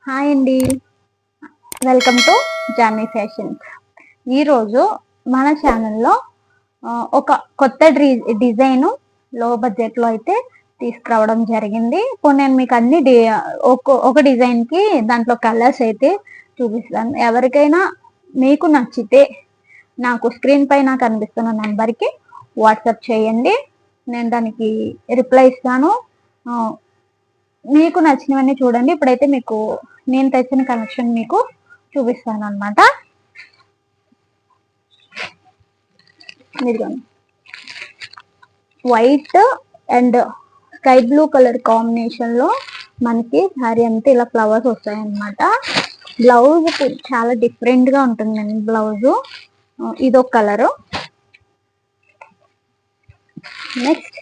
Hi అండి, welcome to Johnny fashions. ఈరోజు మన ఛానల్లో ఒక కొత్త డిజైన్ లో బడ్జెట్లో అయితే తీసుకురావడం జరిగింది. ఇప్పుడు నేను మీకు అన్ని ఒక డిజైన్కి దాంట్లో కలర్స్ అయితే చూపిస్తాను. ఎవరికైనా మీకు నచ్చితే నాకు స్క్రీన్ పైన కనిపిస్తున్న నెంబర్కి వాట్సాప్ చేయండి, నేను దానికి రిప్లై ఇస్తాను. మీకు నచ్చినవన్నీ చూడండి. ఇప్పుడైతే మీకు నేను తెచ్చిన కలెక్షన్ మీకు చూపిస్తాను అనమాట. White and sky blue colour combination లో మనకి శారీ అంతా ఇలా ఫ్లవర్స్ వస్తాయి అనమాట. బ్లౌజ్ చాలా డిఫరెంట్ గా ఉంటుందండి. బ్లౌజ్ ఇదొక colour. Next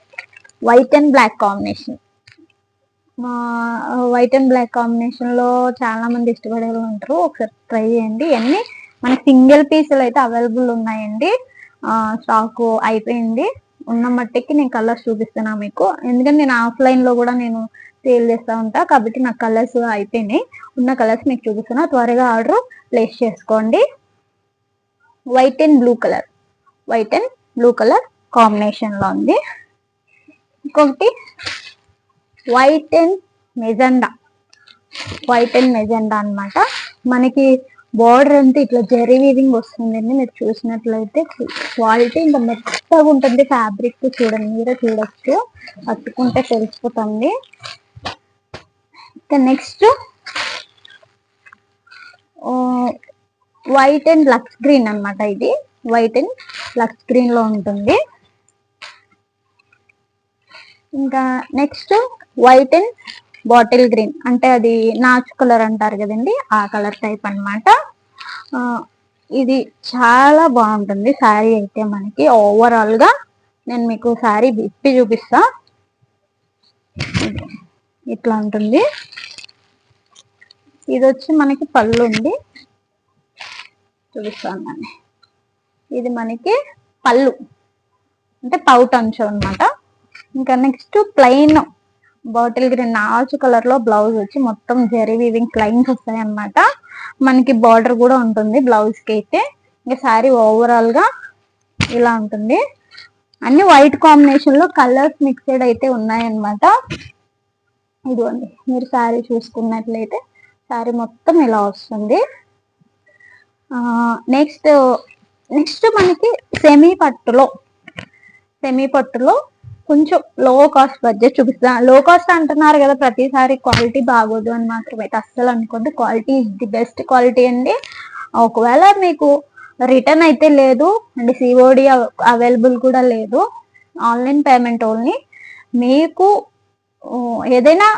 white and black combination. White and black combination లో చాలా మంది ఇష్టపడే ఉంటారు. ఒకసారి ట్రై చేయండి. అన్ని మనకి సింగిల్ పీసులు అయితే అవైలబుల్ ఉన్నాయండి. స్టాక్ అయిపోయింది. ఉన్న మట్టికి నేను కలర్స్ చూపిస్తున్నా మీకు, ఎందుకంటే నేను ఆఫ్లైన్ లో కూడా నేను సేల్ చేస్తూ ఉంటా కాబట్టి నాకు కలర్స్ అయిపోయినాయి. ఉన్న కలర్స్ మీకు చూపిస్తున్నా, త్వరగా ఆర్డర్ ప్లేస్ చేసుకోండి. White and blue colour combination లో ఉంది. ఇంకొకటి వైట్ అండ్ మెజెండా అన్నమాట. మనకి బార్డర్ అంతా ఇట్లా జరీ వీవింగ్ వస్తుందండి. మీరు చూసినట్లయితే క్వాలిటీ ఇంకా మెత్తగా ఉంటుంది. ఫ్యాబ్రిక్ చూడండి, మీరే చూడొచ్చు, పట్టుకుంటే తెలిసిపోతుంది. Next white and lux green అన్నమాట. ఇది వైట్ అండ్ లక్స్ గ్రీన్ లో ఉంటుంది. ఇంకా next white and bottle green, అంటే అది నాచు కలర్ అంటారు కదండి, ఆ కలర్ టైప్ అన్నమాట. ఇది చాలా బాగుంటుంది శారీ అయితే. మనకి ఓవరాల్ గా నేను మీకు శారీ విప్పి చూపిస్తా. ఇట్లా ఉంటుంది. ఇది వచ్చి మనకి పళ్ళు ఉంది, చూపిస్తాను. ఇది మనకి పళ్ళు అంటే పౌట్ అంచు అనమాట. ఇంకా నెక్స్ట్ ప్లెయిన్ బాటిల్ గ్రీన్ నాచు కలర్ లో బ్లౌజ్ వచ్చి మొత్తం జరీ వీవింగ్ లైన్స్ వస్తాయి అన్నమాట. మనకి బార్డర్ కూడా ఉంటుంది బ్లౌజ్ కి అయితే. ఇంకా శారీ ఓవరాల్ గా ఇలా ఉంటుంది. అన్ని వైట్ కాంబినేషన్ లో కలర్స్ మిక్స్డ్ అయితే ఉన్నాయన్నమాట. ఇదిగోండి, మీరు శారీ చూసుకున్నట్లయితే శారీ మొత్తం ఇలా వస్తుంది. నెక్స్ట్ మనకి సెమీ పట్టులో కొంచెం లో కాస్ట్ బడ్జెట్ చూపిస్తా. లో కాస్ట్ అంటున్నారు కదా ప్రతిసారి, క్వాలిటీ బాగోదు అని మాత్రం అయితే అస్సలు అనుకోండి. Quality is the best quality అండి. ఒకవేళ మీకు రిటర్న్ అయితే లేదు అండ్ సిఓడి అవైలబుల్ కూడా లేదు, ఆన్లైన్ పేమెంట్ ఓన్లీ. మీకు ఏదైనా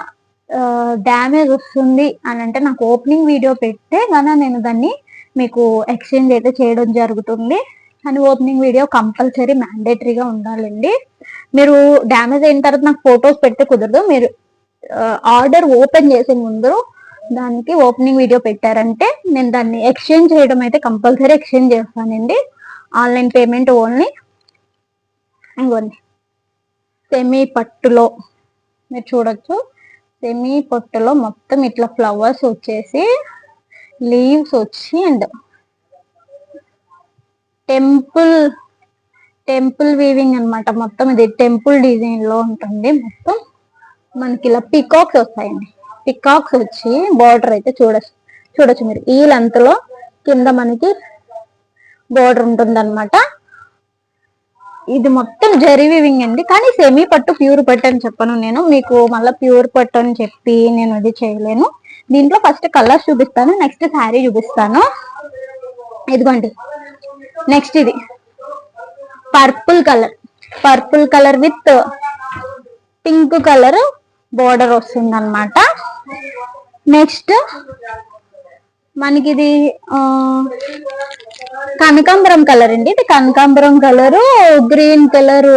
డ్యామేజ్ వస్తుంది అని అంటే నాకు ఓపెనింగ్ వీడియో పెడితే కానీ నేను దాన్ని మీకు ఎక్స్చేంజ్ అయితే చేయడం జరుగుతుంది. కానీ ఓపెనింగ్ వీడియో కంపల్సరీ మ్యాండేటరీగా ఉండాలండి. మీరు డ్యామేజ్ అయిన తర్వాత నాకు ఫొటోస్ పెడితే కుదరదు. మీరు ఆర్డర్ ఓపెన్ చేసే ముందు దానికి ఓపెనింగ్ వీడియో పెట్టారంటే నేను దాన్ని ఎక్స్చేంజ్ చేయడం అయితే కంపల్సరీ ఎక్స్చేంజ్ చేస్తానండి. Online payment only. ఇంకోండి, సెమీ పట్టులో మీరు చూడొచ్చు. సెమీ పట్టులో మొత్తం ఇట్లా ఫ్లవర్స్ వచ్చేసి లీవ్స్ వచ్చి అండ్ టెంపుల్ వీవింగ్ అనమాట. మొత్తం ఇది టెంపుల్ డిజైన్ లో ఉంటుంది. మొత్తం మనకి ఇలా పికాక్స్ వస్తాయండి. పికాక్స్ వచ్చి బార్డర్ అయితే చూడొచ్చు మీరు. ఈ లెంత్ లో కింద మనకి బార్డర్ ఉంటుంది అనమాట. ఇది మొత్తం జరీ వీవింగ్ అండి. కానీ సెమీ పట్టు ప్యూర్ పట్టు అని చెప్పను నేను మీకు, మళ్ళీ ప్యూర్ పట్టు అని చెప్పి నేను అది చేయలేను. దీంట్లో ఫస్ట్ కలర్స్ చూపిస్తాను, నెక్స్ట్ శారీ చూపిస్తాను. ఇదిగోండి, నెక్స్ట్ ఇది purple colour with pink colour border వస్తుంది అనమాట. నెక్స్ట్ మనకి ఇది కనకాంబరం కలర్ అండి. ఇది కనకాంబరం కలరు గ్రీన్ కలర్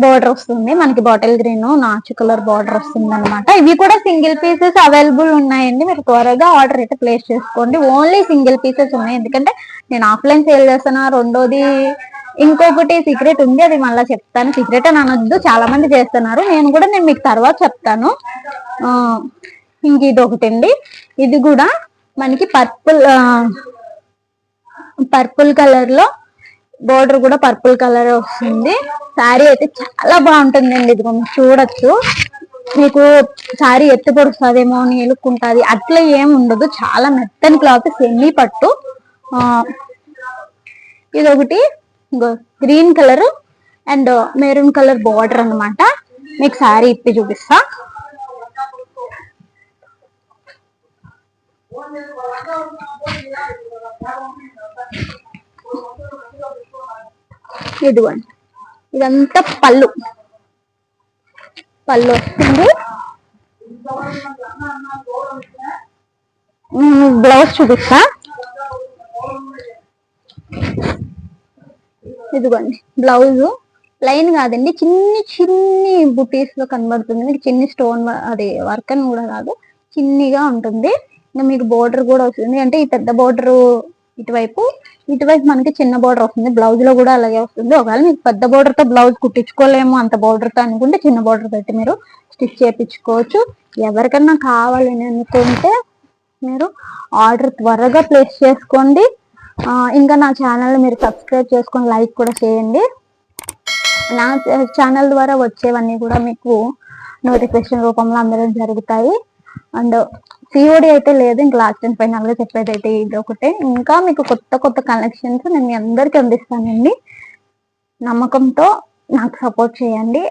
బోర్డర్ వస్తుంది మనకి. బాటిల్ గ్రీన్ నాచు కలర్ బోర్డర్ వస్తుంది అనమాట. ఇవి కూడా సింగిల్ పీసెస్ అవైలబుల్ ఉన్నాయండి. మీరు త్వరగా ఆర్డర్ అయితే ప్లేస్ చేసుకోండి. ఓన్లీ సింగిల్ పీసెస్ ఉన్నాయి, ఎందుకంటే నేను ఆఫ్లైన్ సేల్ చేస్తున్నా. రెండోది ఇంకొకటి సీక్రెట్ ఉంది, అది మళ్ళీ చెప్తాను. సీక్రెట్ అని అనొద్దు, చాలా మంది చేస్తున్నారు. నేను మీకు తర్వాత చెప్తాను. ఇంక ఇది ఒకటండి. ఇది కూడా మనకి పర్పుల్ కలర్ లో బోర్డర్ కూడా పర్పుల్ కలర్ వస్తుంది. శారీ అయితే చాలా బాగుంటుందండి. ఇది చూడొచ్చు. మీకు శారీ ఎత్తి పొడుస్తుందేమో అని ఎలుక్కుంటుంది, అట్లా ఏం ఉండదు. చాలా మెత్తని క్లాత్, సెమీ పట్టు. ఇది ఒకటి green colour and maroon colour border అన్నమాట. మీకు శారీ ఇప్పి చూపిస్తా. ఇదిగోండి, ఇదంతా పళ్ళు వస్తుంది. బ్లౌజ్ చూపిస్తా. ఇదిగోండి బ్లౌజ్ ప్లెయిన్ కాదండి, చిన్ని బుటీస్ లో కనబడుతుంది. మీకు చిన్ని స్టోన్ అది వర్క్ అని కూడా కాదు, చిన్నిగా ఉంటుంది. ఇంకా మీకు బోర్డర్ కూడా వస్తుంది. అంటే ఈ పెద్ద బోర్డర్ ఇటువైపు మనకి చిన్న బోర్డర్ వస్తుంది. బ్లౌజ్ లో కూడా అలాగే వస్తుంది. ఒకవేళ మీకు పెద్ద బోర్డర్ తో బ్లౌజ్ కుట్టించుకోలేము అంత బోర్డర్ తో అనుకుంటే చిన్న బోర్డర్ పెట్టి మీరు స్టిచ్ చేయించుకోవచ్చు. ఎవరికన్నా కావాలని అనుకుంటే మీరు ఆర్డర్ త్వరగా ప్లేస్ చేసుకోండి. ఇంకా నా ఛానల్ మీరు సబ్స్క్రైబ్ చేసుకొని లైక్ కూడా చేయండి. నా ఛానల్ ద్వారా వచ్చేవన్నీ కూడా మీకు నోటిఫికేషన్ రూపంలో అందరం జరుగుతాయి. అండ్ సిఓడి అయితే లేదు. ఇంకా లాస్ట్ అండ్ ఫైనల్ గా చెప్పేది అయితే ఇది ఒకటే. ఇంకా మీకు కొత్త కలెక్షన్స్ నేను మీ అందరికి అందిస్తానండి. నమ్మకంతో నాకు సపోర్ట్ చేయండి.